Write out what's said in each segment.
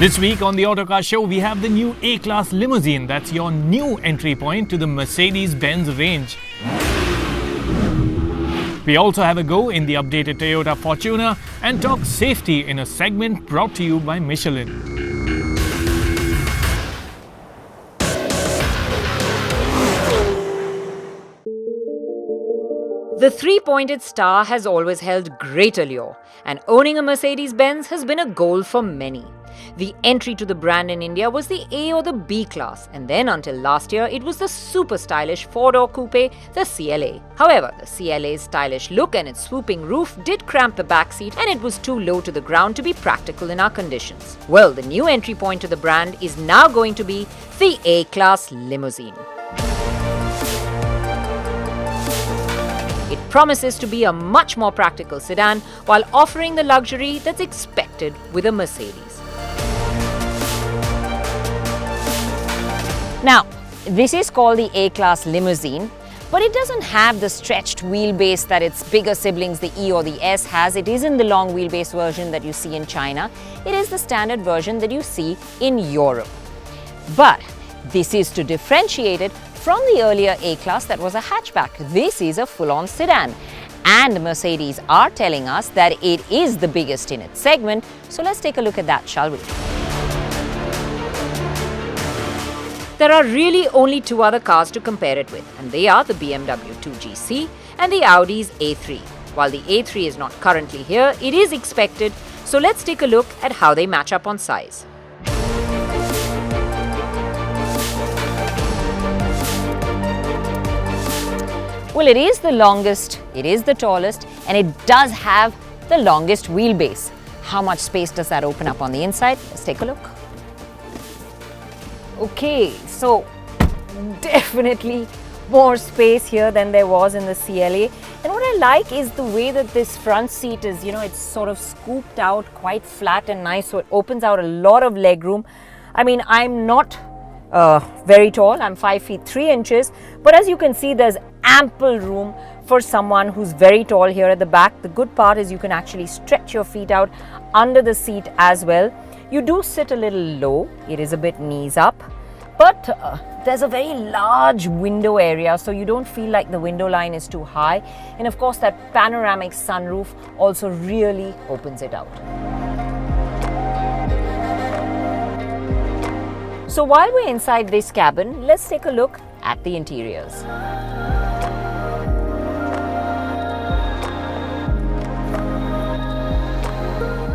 This week on the Autocar show, we have the new A-Class Limousine. That's your new entry point to the Mercedes Benz Range. We also have a go in the updated Toyota Fortuner and talk safety in a segment brought to you by Michelin. The three-pointed star has always held great allure, and owning a Mercedes Benz has been a goal for many. The entry to the brand in India was the A or the B class, and then until last year it was the super stylish four-door coupe, the CLA. However, the CLA's stylish look and its swooping roof did cramp the backseat, and it was too low to the ground to be practical in our conditions. Well, the new entry point to the brand is now going to be the A-Class Limousine. It promises to be a much more practical sedan while offering the luxury that's expected with a Mercedes. Now, this is called the A-Class Limousine, but it doesn't have the stretched wheelbase that its bigger siblings, the E or the S, has. It isn't the long wheelbase version that you see in China. It is the standard version that you see in Europe. But this is to differentiate it from the earlier A-Class that was a hatchback. This is a full-on sedan. And Mercedes are telling us that it is the biggest in its segment. So let's take a look at that, shall we? There are really only two other cars to compare it with, and they are the BMW 2GC and the Audi's A3. While the A3 is not currently here, it is expected, so let's take a look at how they match up on size. Well, it is the longest, it is the tallest, and it does have the longest wheelbase. How much space does that open up on the inside? Let's take a look. Okay, so definitely more space here than there was in the CLA. And what I like is the way that this front seat is, it's sort of scooped out, quite flat and nice, so it opens out a lot of leg room. I mean, I'm not very tall, I'm 5 feet 3 inches, but as you can see, there's ample room for someone who's very tall here at the back. The good part is you can actually stretch your feet out under the seat as well. You do sit a little low, it is a bit knees up, but there's a very large window area, so you don't feel like the window line is too high. And of course, that panoramic sunroof also really opens it out. So while we're inside this cabin, let's take a look at the interiors.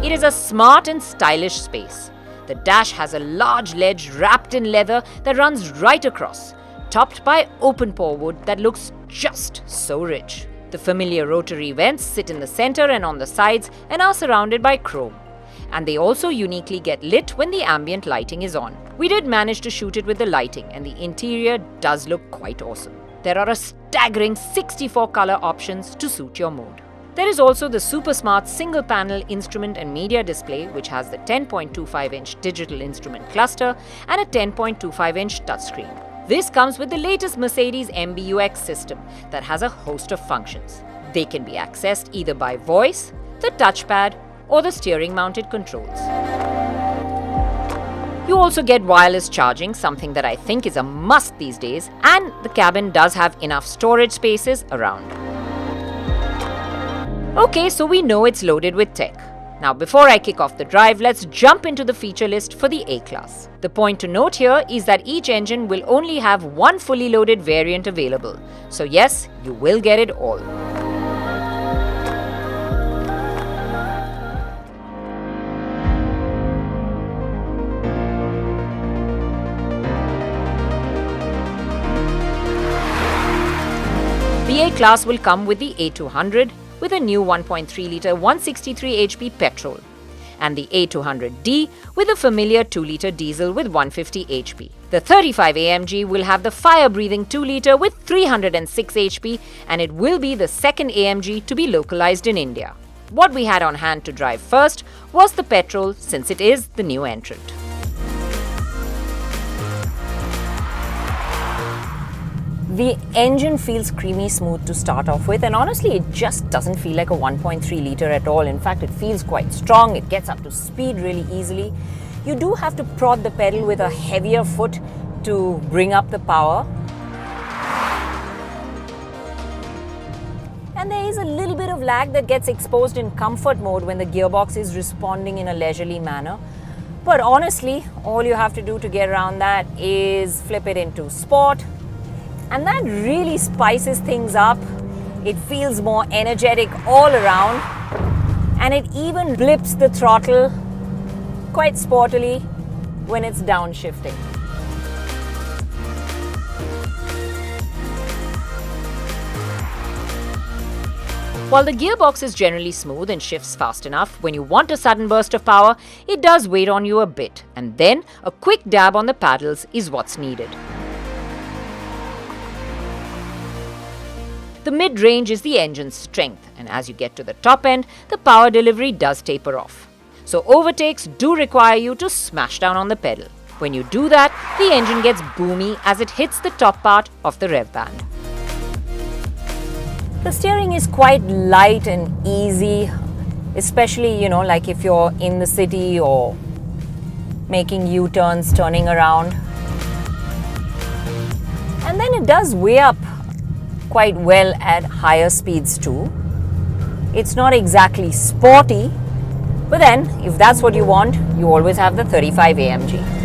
It is a smart and stylish space. The dash has a large ledge wrapped in leather that runs right across, topped by open-pore wood that looks just so rich. The familiar rotary vents sit in the center and on the sides and are surrounded by chrome. And they also uniquely get lit when the ambient lighting is on. We did manage to shoot it with the lighting, and the interior does look quite awesome. There are a staggering 64 color options to suit your mood. There is also the super smart single panel instrument and media display, which has the 10.25-inch digital instrument cluster and a 10.25-inch touchscreen. This comes with the latest Mercedes MBUX system that has a host of functions. They can be accessed either by voice, the touchpad, or the steering mounted controls. You also get wireless charging, something that I think is a must these days, and the cabin does have enough storage spaces around. Okay, so we know it's loaded with tech. Now, before I kick off the drive, let's jump into the feature list for the A-Class. The point to note here is that each engine will only have one fully loaded variant available. So yes, you will get it all. The A-Class will come with the A200 with a new 1.3-litre 163 HP petrol, and the A200D with a familiar 2-litre diesel with 150 HP. The 35 AMG will have the fire-breathing 2-litre with 306 HP, and it will be the second AMG to be localized in India. What we had on hand to drive first was the petrol, since it is the new entrant. The engine feels creamy smooth to start off with, and honestly it just doesn't feel like a 1.3 litre at all. In fact, it feels quite strong, it gets up to speed really easily. you do have to prod the pedal with a heavier foot to bring up the power. And there is a little bit of lag that gets exposed in comfort mode when the gearbox is responding in a leisurely manner. But honestly, all you have to do to get around that is flip it into sport, and that really spices things up. It feels more energetic all around, and it even blips the throttle quite sportily when it's downshifting. While the gearbox is generally smooth and shifts fast enough, when you want a sudden burst of power, it does wait on you a bit, and then a quick dab on the paddles is what's needed. The mid-range is the engine's strength, and as you get to the top end, the power delivery does taper off. So overtakes do require you to smash down on the pedal. When you do that, the engine gets boomy as it hits the top part of the rev band. The steering is quite light and easy, especially, like if you're in the city or making U-turns, turning around. And then it does weigh up quite well at higher speeds too. It's not exactly sporty, but then if that's what you want, you always have the 35 AMG.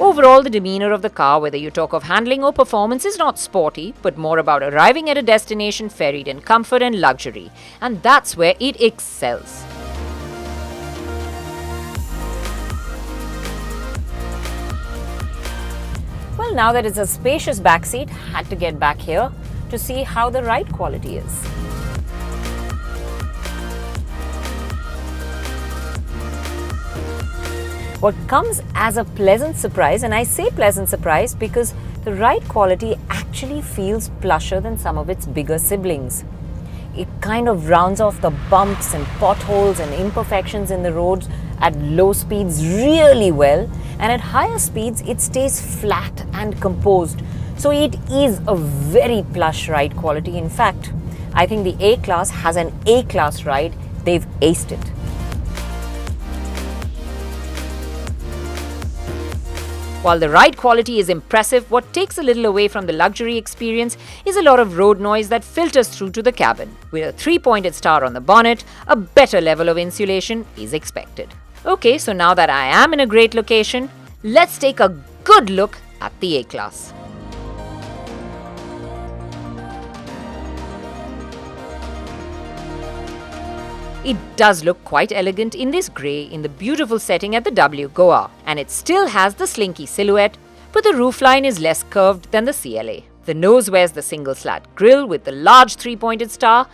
Overall, the demeanor of the car, whether you talk of handling or performance, is not sporty, but more about arriving at a destination ferried in comfort and luxury. And that's where it excels. Well, now that it's a spacious backseat, had to get back here to see how the ride quality is. What comes as a pleasant surprise, and I say pleasant surprise because the ride quality actually feels plusher than some of its bigger siblings. It kind of rounds off the bumps and potholes and imperfections in the roads at low speeds really well, and at higher speeds it stays flat and composed. So it is a very plush ride quality. In fact, I think the A-Class has an A-Class ride. They've aced it. While the ride quality is impressive, what takes a little away from the luxury experience is a lot of road noise that filters through to the cabin. With a 3-pointed star on the bonnet, a better level of insulation is expected. Okay, so now that I am in a great location, let's take a good look at the A-Class. It does look quite elegant in this grey in the beautiful setting at the W Goa, and it still has the slinky silhouette, but the roofline is less curved than the CLA. The nose wears the single slat grille with the large 3-pointed star,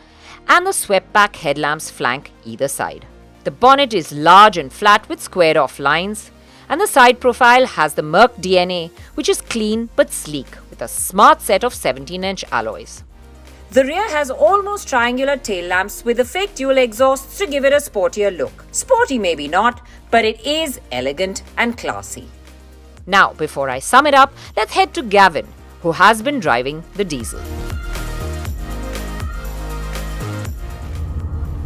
and the swept-back headlamps flank either side. The bonnet is large and flat with squared-off lines, and the side profile has the Merc DNA, which is clean but sleek with a smart set of 17-inch alloys. The rear has almost triangular tail lamps with the fake dual exhausts to give it a sportier look. Sporty maybe not, but it is elegant and classy. Now, before I sum it up, let's head to Gavin, who has been driving the diesel.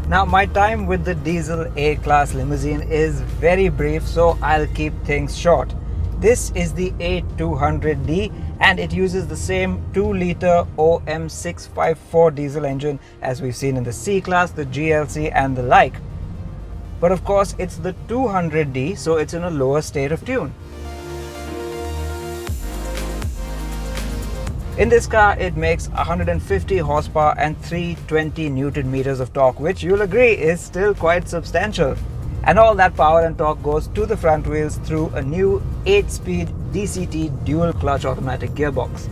Now, my time with the diesel A-Class Limousine is very brief, so I'll keep things short. This is the A200D, and it uses the same 2-litre OM654 diesel engine as we've seen in the C-Class, the GLC and the like. But of course, it's the 200D, so it's in a lower state of tune. In this car, it makes 150 horsepower and 320 Newton meters of torque, which you'll agree is still quite substantial. And all that power and torque goes to the front wheels through a new 8-speed DCT dual clutch automatic gearbox.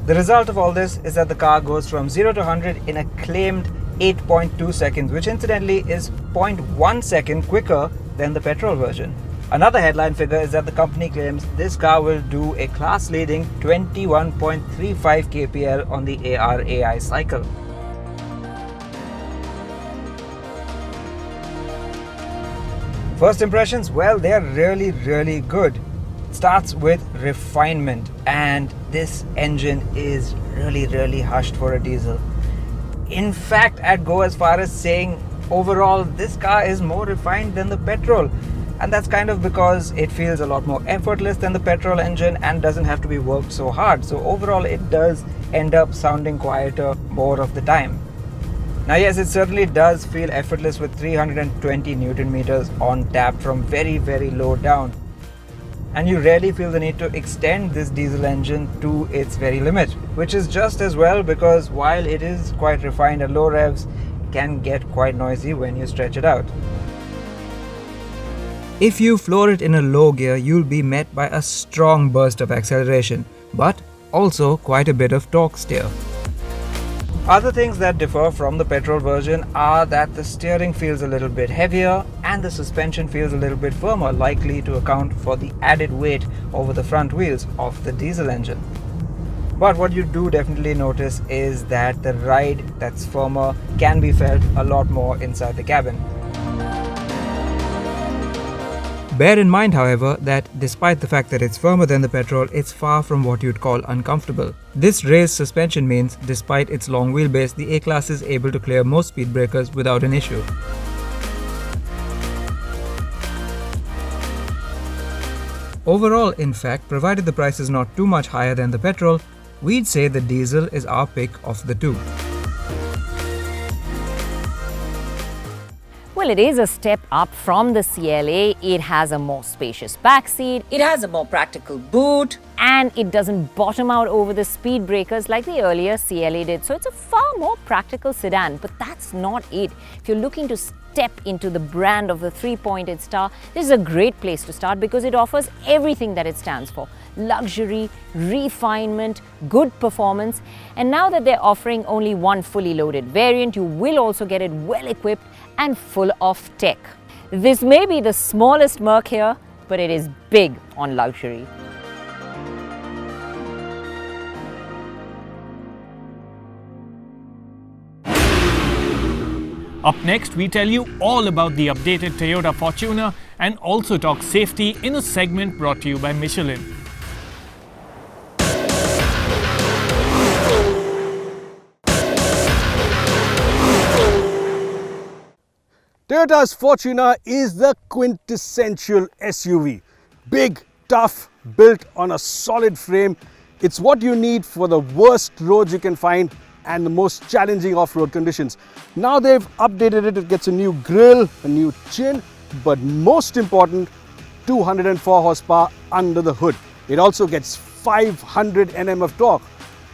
The result of all this is that the car goes from 0 to 100 in a claimed 8.2 seconds, which incidentally is 0.1 second quicker than the petrol version. Another headline figure is that the company claims this car will do a class-leading 21.35 kpl on the AR/AI cycle. First impressions, well, they're really good. It starts with refinement, and this engine is really hushed for a diesel. In fact, I'd go as far as saying overall this car is more refined than the petrol, and that's kind of because it feels a lot more effortless than the petrol engine and doesn't have to be worked so hard. So overall it does end up sounding quieter more of the time. Now yes, it certainly does feel effortless with 320 Newton meters on tap from very low down. And you rarely feel the need to extend this diesel engine to its very limit, which is just as well, because while it is quite refined at low revs, it can get quite noisy when you stretch it out. If you floor it in a low gear, you'll be met by a strong burst of acceleration, but also quite a bit of torque steer. Other things that differ from the petrol version are that the steering feels a little bit heavier and the suspension feels a little bit firmer, likely to account for the added weight over the front wheels of the diesel engine. But what you do definitely notice is that the ride that's firmer can be felt a lot more inside the cabin. Bear in mind, however, that despite the fact that it's firmer than the petrol, it's far from what you'd call uncomfortable. This raised suspension means, despite its long wheelbase, the A-Class is able to clear most speed breakers without an issue. Overall, in fact, provided the price is not too much higher than the petrol, we'd say the diesel is our pick of the two. Well, it is a step up from the CLA. It has a more spacious backseat, it has a more practical boot, and it doesn't bottom out over the speed breakers like the earlier CLA did. So it's a far more practical sedan, but that's not it. If you're looking to step into the brand of the three-pointed star, this is a great place to start because it offers everything that it stands for: luxury, refinement, good performance. And now that they're offering only one fully loaded variant, you will also get it well equipped and full of tech. This may be the smallest Merc here, but it is big on luxury. Up next, we tell you all about the updated Toyota Fortuner and also talk safety in a segment brought to you by Michelin. Toyota's Fortuner is the quintessential SUV. Big, tough, built on a solid frame. It's what you need for the worst roads you can find and the most challenging off-road conditions. Now they've updated it. It gets a new grille, a new chin, but most important, 204 horsepower under the hood. It also gets 500 Nm of torque.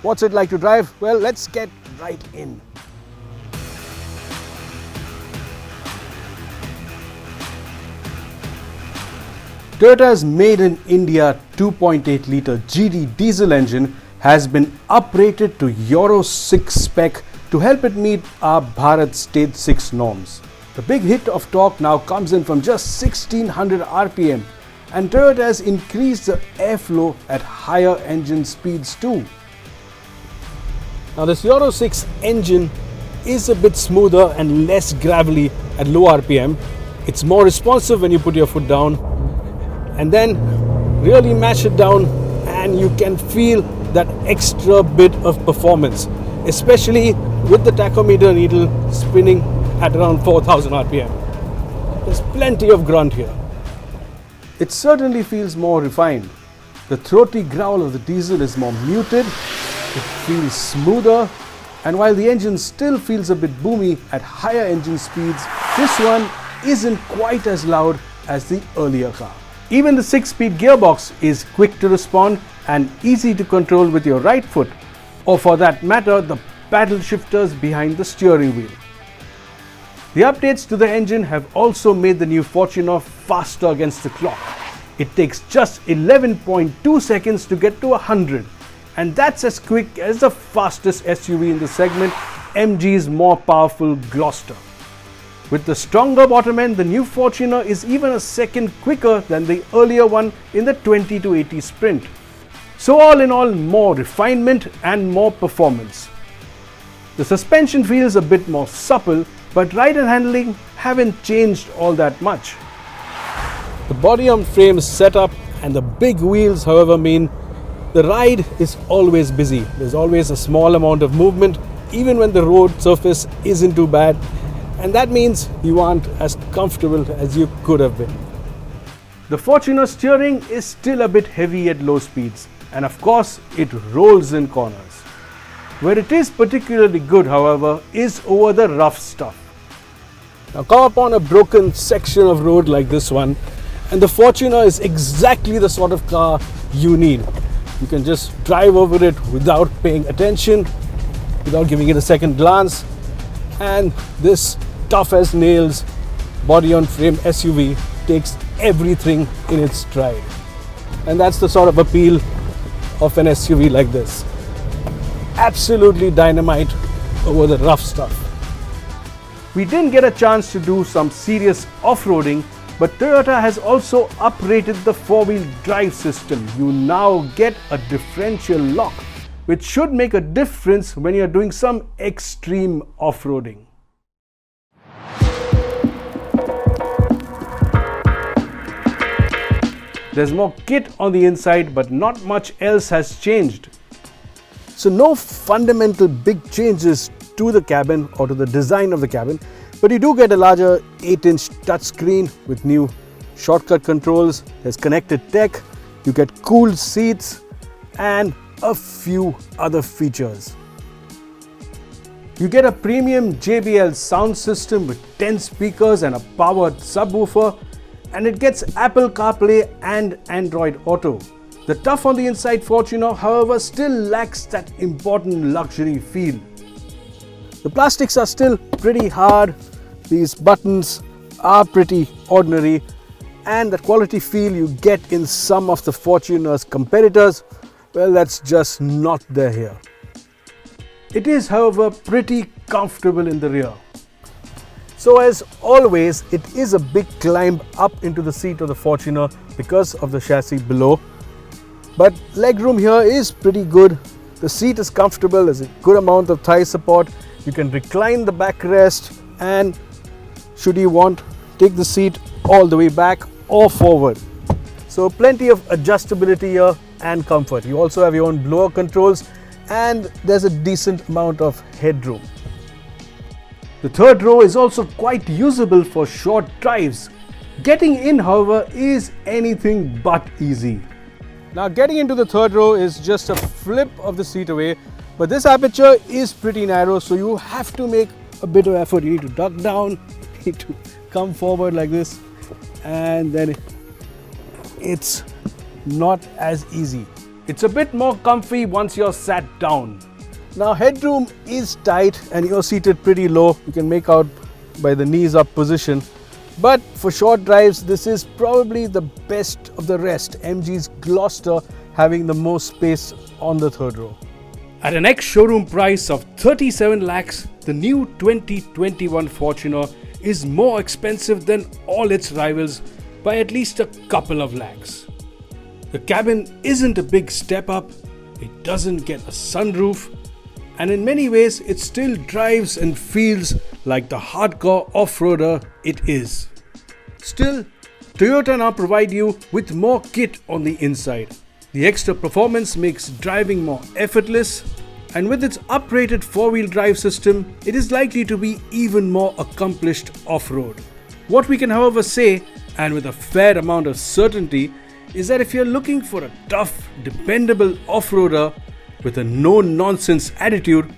What's it like to drive? Well, let's get right in. Toyota's made in India 2.8 litre GD diesel engine has been uprated to Euro 6 spec to help it meet our Bharat Stage 6 norms. The big hit of torque now comes in from just 1600 RPM, and Toyota has increased the airflow at higher engine speeds too. Now this Euro 6 engine is a bit smoother and less gravelly at low RPM. It's more responsive when you put your foot down, and then really mash it down and you can feel that extra bit of performance, especially with the tachometer needle spinning at around 4000 RPM. There's plenty of grunt here. It certainly feels more refined. The throaty growl of the diesel is more muted, it feels smoother, and while the engine still feels a bit boomy at higher engine speeds, this one isn't quite as loud as the earlier car. Even the 6-speed gearbox is quick to respond and easy to control with your right foot, or for that matter, the paddle shifters behind the steering wheel. The updates to the engine have also made the new Fortuner faster against the clock. It takes just 11.2 seconds to get to 100, and that's as quick as the fastest SUV in the segment, MG's more powerful Gloucester. With the stronger bottom end, the new Fortuner is even a second quicker than the earlier one in the 20 to 80 sprint. So all in all, more refinement and more performance. The suspension feels a bit more supple, but ride and handling haven't changed all that much. The body on frame setup and the big wheels, however, mean the ride is always busy. There's always a small amount of movement, even when the road surface isn't too bad. and that means you aren't as comfortable as you could have been. The Fortuner steering is still a bit heavy at low speeds, and of course it rolls in corners. Where it is particularly good, however, is over the rough stuff. Now come upon a broken section of road like this one, and the Fortuner is exactly the sort of car you need. You can just drive over it without paying attention, without giving it a second glance, and this tough as nails body on frame SUV takes everything in its stride. And that's the sort of appeal of an SUV like this. Absolutely dynamite over the rough stuff. We didn't get a chance to do some serious off-roading, but Toyota has also uprated the four-wheel drive system. You now get a differential lock, which should make a difference when you're doing some extreme off-roading. There's more kit on the inside, but not much else has changed. So no fundamental big changes to the cabin or to the design of the cabin, but you do get a larger 8-inch touchscreen with new shortcut controls. There's connected tech, you get cooled seats and a few other features. You get a premium JBL sound system with 10 speakers and a powered subwoofer, and it gets Apple CarPlay and Android Auto. The tough on the inside Fortuner, however, still lacks that important luxury feel. The plastics are still pretty hard, these buttons are pretty ordinary, and the quality feel you get in some of the Fortuner's competitors, well, that's just not there here. It is, however, pretty comfortable in the rear. So as always, it is a big climb up into the seat of the Fortuner because of the chassis below. But legroom here is pretty good. The seat is comfortable, there's a good amount of thigh support. You can recline the backrest and should you want, take the seat all the way back or forward. So plenty of adjustability here and comfort. You also have your own blower controls and there's a decent amount of headroom. The third row is also quite usable for short drives. Getting in, however, is anything but easy. Now getting into the third row is just a flip of the seat away, but this aperture is pretty narrow, so you have to make a bit of effort. You need to duck down, you need to come forward like this, and then it's not as easy. It's a bit more comfy once you're sat down. Now headroom is tight and you're seated pretty low. You can make out by the knees up position. But for short drives, this is probably the best of the rest. MG's Gloucester having the most space on the third row. At an ex-showroom price of 37 lakhs, the new 2021 Fortuner is more expensive than all its rivals by at least a couple of lakhs. The cabin isn't a big step up, it doesn't get a sunroof, and in many ways it still drives and feels like the hardcore off-roader it is. Still, Toyota now provide you with more kit on the inside. The extra performance makes driving more effortless, and with its uprated four-wheel drive system, it is likely to be even more accomplished off-road. What we can, however, say, and with a fair amount of certainty, is that if you're looking for a tough, dependable off-roader with a no-nonsense attitude,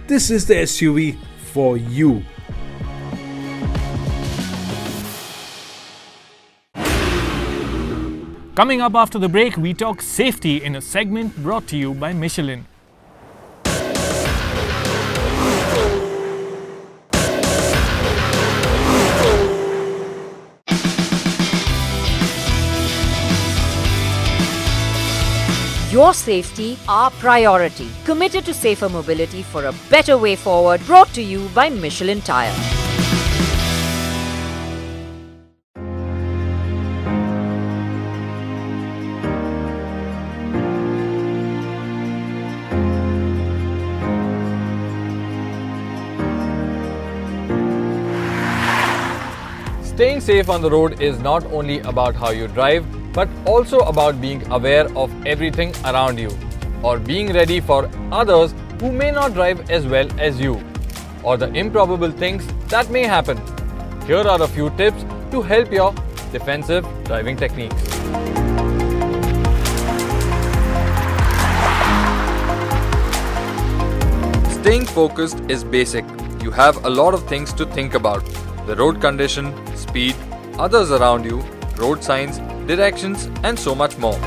this is the SUV for you. Coming up after the break, we talk safety in a segment brought to you by Michelin. Your safety, our priority. Committed to safer mobility for a better way forward. Brought to you by Michelin Tyres. Staying safe on the road is not only about how you drive, but also about being aware of everything around you, or being ready for others who may not drive as well as you, or the improbable things that may happen. Here are a few tips to help your defensive driving techniques. Staying focused is basic. You have a lot of things to think about: the road condition, speed, others around you, road signs, directions, and so much more.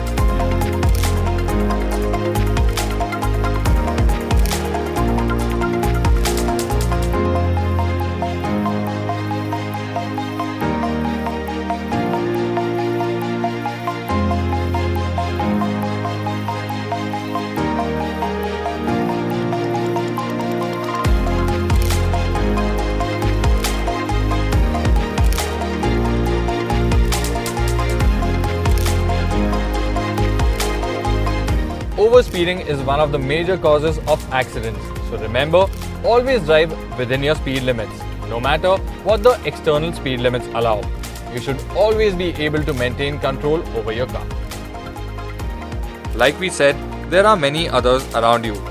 Overspeeding is one of the major causes of accidents. So remember, always drive within your speed limits, no matter what the external speed limits allow. You should always be able to maintain control over your car. Like we said, there are many others around you.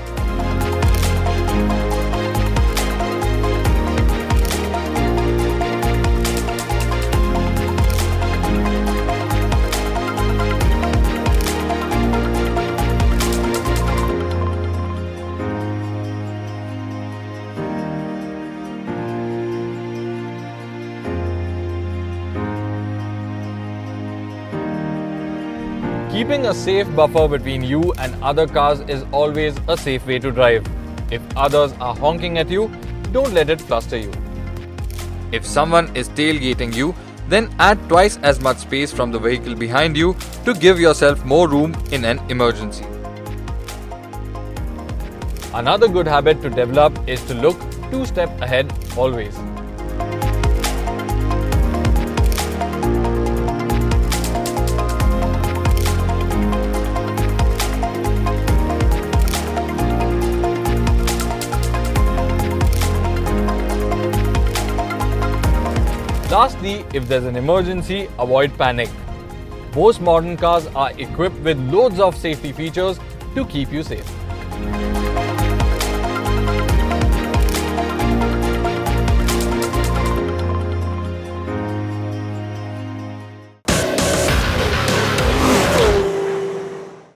Keeping a safe buffer between you and other cars is always a safe way to drive. If others are honking at you, don't let it fluster you. If someone is tailgating you, then add twice as much space from the vehicle behind you to give yourself more room in an emergency. Another good habit to develop is to look 2 steps ahead always. Lastly, if there's an emergency, avoid panic. Most modern cars are equipped with loads of safety features to keep you safe.